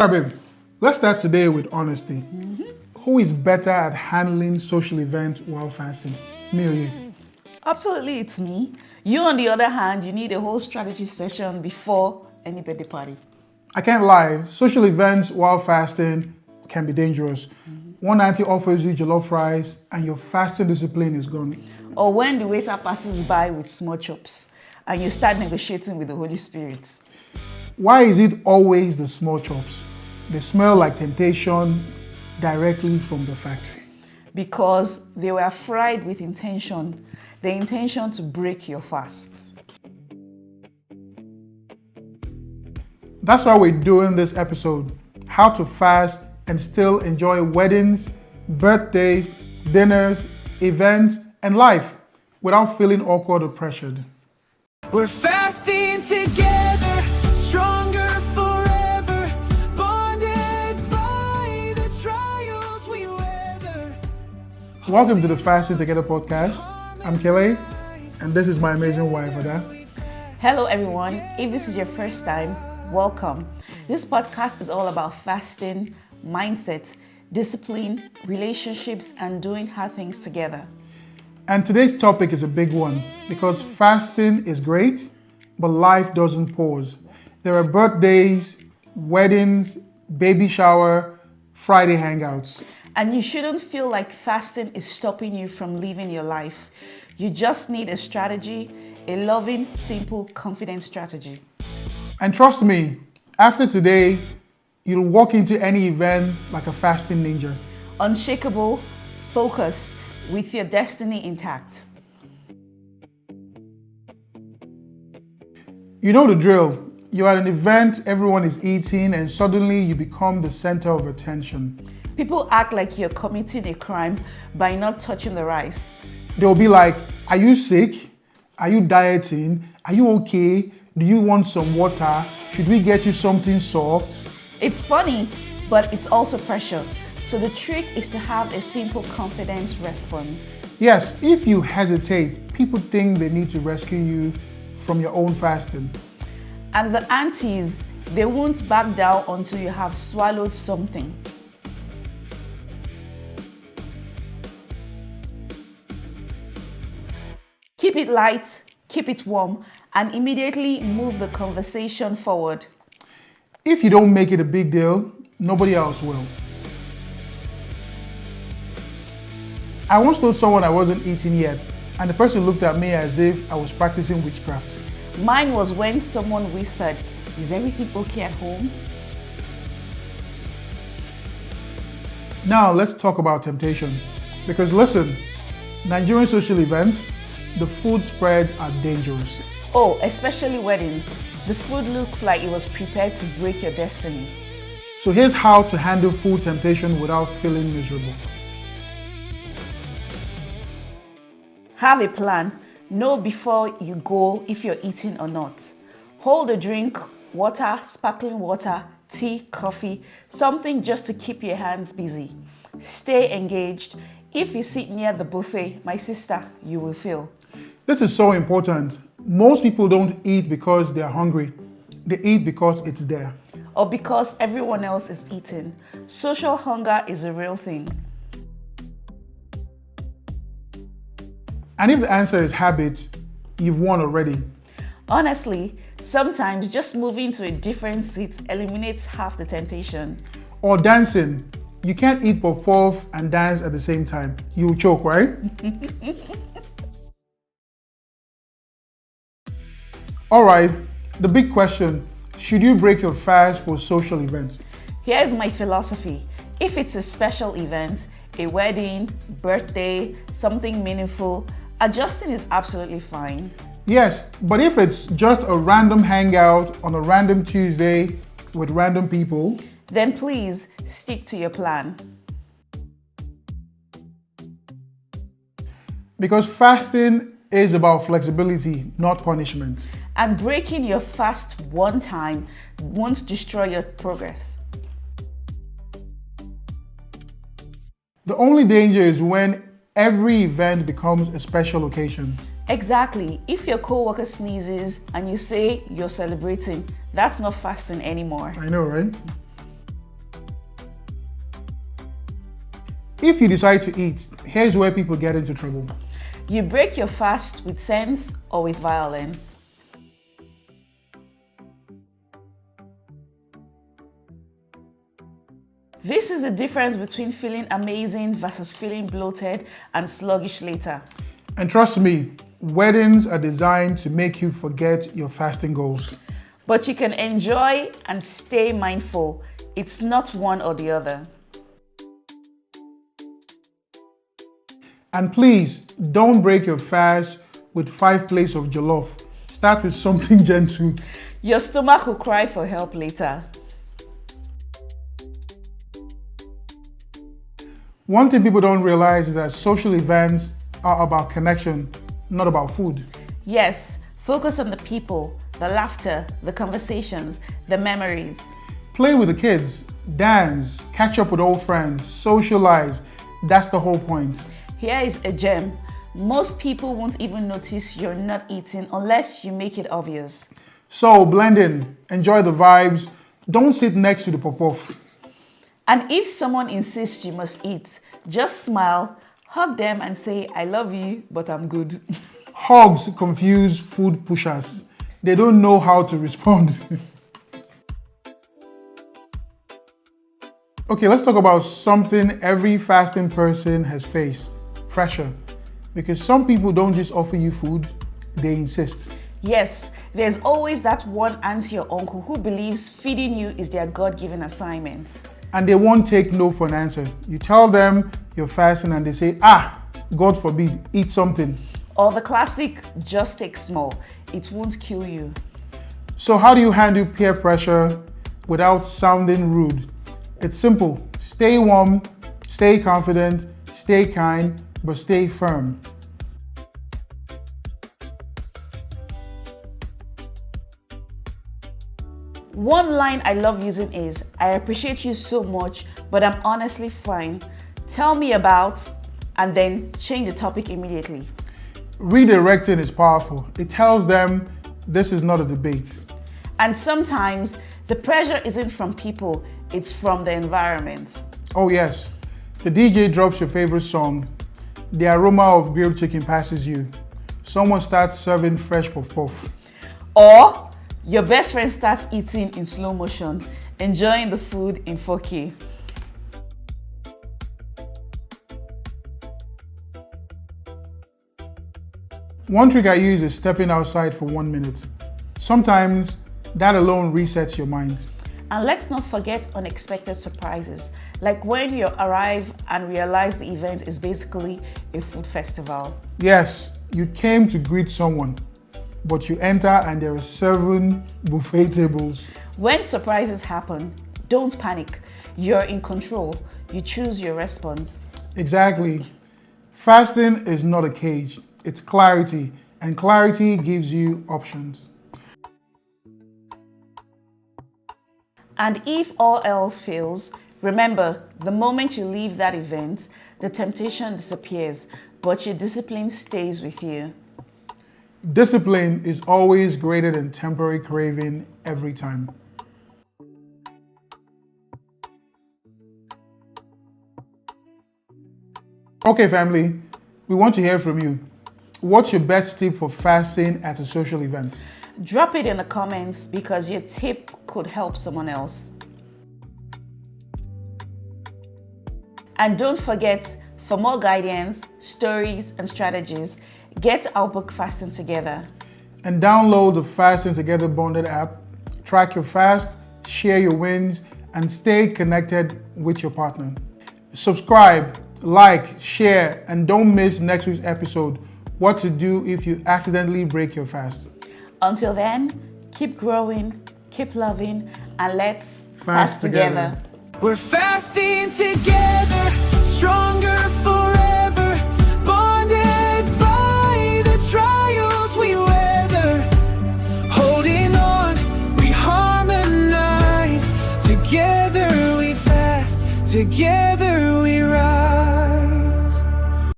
Alright, babe, let's start today with honesty. Who is better at handling social events while fasting? Me or you? Absolutely, it's me. You, on the other hand, you need a whole strategy session before any birthday party. I can't lie, social events while fasting can be dangerous. One auntie offers you jollof rice and your fasting discipline is gone. Or when the waiter passes by with small chops and you start negotiating with the Holy Spirit. Why is it always the small chops? They smell like temptation directly from the factory. Because they were fried with intention, the intention to break your fast. That's why we're doing this episode. How to fast and still enjoy weddings, birthdays, dinners, events, and life without feeling awkward or pressured. We're fasting together, stronger forever, bonded by the trials we weather. Welcome to the Fasting Together podcast. I'm Kele, and this is my amazing wife, Ada. Hello, everyone. If this is your first time, welcome. This podcast is all about fasting, mindset, discipline, relationships, and doing hard things together. And today's topic is a big one because fasting is great, but life doesn't pause. There are birthdays, weddings, baby shower, Friday hangouts. And you shouldn't feel like fasting is stopping you from living your life. You just need a strategy, a loving, simple, confident strategy. And trust me, after today, you'll walk into any event like a fasting ninja. Unshakable, focused, with your destiny intact. You know the drill. You're at an event, everyone is eating, and suddenly you become the center of attention. People act like you're committing a crime by not touching the rice. They'll be like, are you sick? Are you dieting? Are you okay? Do you want some water? Should we get you something soft? It's funny, but it's also pressure. So the trick is to have a simple confidence response. Yes, if you hesitate, people think they need to rescue you from your own fasting. And the aunties, they won't back down until you have swallowed something. Keep it light, keep it warm, and immediately move the conversation forward. If you don't make it a big deal, nobody else will. I once told someone I wasn't eating yet, and the person looked at me as if I was practicing witchcraft. Mine was when someone whispered, "Is everything okay at home?" Now let's talk about temptation. Because listen, Nigerian social events, the food spreads are dangerous. Oh, especially weddings. The food looks like it was prepared to break your destiny. So here's how to handle food temptation without feeling miserable. Have a plan. Know before you go if you're eating or not. Hold a drink, water, sparkling water, tea, coffee, something just to keep your hands busy. Stay engaged. If you sit near the buffet, my sister, you will feel. This is so important. Most people don't eat because they're hungry. They eat because it's there. Or because everyone else is eating. Social hunger is a real thing. And if the answer is habit, you've won already. Honestly, sometimes just moving to a different seat eliminates half the temptation. Or dancing. You can't eat puff-puff and dance at the same time. You'll choke, right? All right, the big question, should you break your fast for social events? Here's my philosophy. If it's a special event, a wedding, birthday, something meaningful, adjusting is absolutely fine. Yes, but if it's just a random hangout on a random Tuesday with random people, then please stick to your plan. because fasting is about flexibility, not punishment. And breaking your fast one time won't destroy your progress. The only danger is when every event becomes a special occasion. Exactly. If your coworker sneezes and you say you're celebrating, that's not fasting anymore. I know, right? If you decide to eat, here's where people get into trouble. You break your fast with sense or with violence. This is the difference between feeling amazing versus feeling bloated and sluggish later. And trust me, weddings are designed to make you forget your fasting goals. But you can enjoy and stay mindful. It's not one or the other. And please, don't break your fast with 5 plates of jollof. Start with something gentle. Your stomach will cry for help later. One thing people don't realize is that social events are about connection, not about food. Yes, focus on the people, the laughter, the conversations, the memories. Play with the kids, dance, catch up with old friends, socialize. That's the whole point. Here is a gem. Most people won't even notice you're not eating unless you make it obvious. So blend in, enjoy the vibes. Don't sit next to the pop-off. And if someone insists you must eat, just smile, hug them and say, I love you, but I'm good. Hugs confuse food pushers. They don't know how to respond. Okay, let's talk about something every fasting person has faced. Pressure. Because some people don't just offer you food, they insist. Yes, there's always that one auntie or uncle who believes feeding you is their God-given assignment. And they won't take no for an answer. You tell them you're fasting and they say, God forbid, eat something. Or the classic, just take small, it won't kill you. So how do you handle peer pressure without sounding rude? It's simple. Stay warm, stay confident, stay kind, but stay firm. One line I love using is, I appreciate you so much, but I'm honestly fine. Tell me about, and then change the topic immediately. Redirecting is powerful. It tells them this is not a debate. And sometimes the pressure isn't from people, it's from the environment. Oh yes, the DJ drops your favorite song. The aroma of grilled chicken passes you. Someone starts serving fresh puff-puff. Or your best friend starts eating in slow motion, enjoying the food in 4K. One trick I use is stepping outside for 1 minute. Sometimes that alone resets your mind. And let's not forget unexpected surprises, like when you arrive and realize the event is basically a food festival. Yes, you came to greet someone, but you enter and there are 7 buffet tables. When surprises happen, don't panic. You're in control. You choose your response. Exactly. Fasting is not a cage, it's clarity, and clarity gives you options. And if all else fails, remember, the moment you leave that event, the temptation disappears, but your discipline stays with you. Discipline is always greater than temporary craving every time. Okay, family, we want to hear from you. What's your best tip for fasting at a social event? Drop it in the comments because your tip could help someone else. And don't forget, for more guidance, stories, and strategies, get our book Fasting Together. And download the Fasting Together Bonded app. Track your fast, share your wins, and stay connected with your partner. Subscribe, like, share, and don't miss next week's episode, what to do if you accidentally break your fast. Until then, keep growing, keep loving, and let's Fast together. We're fasting together, stronger for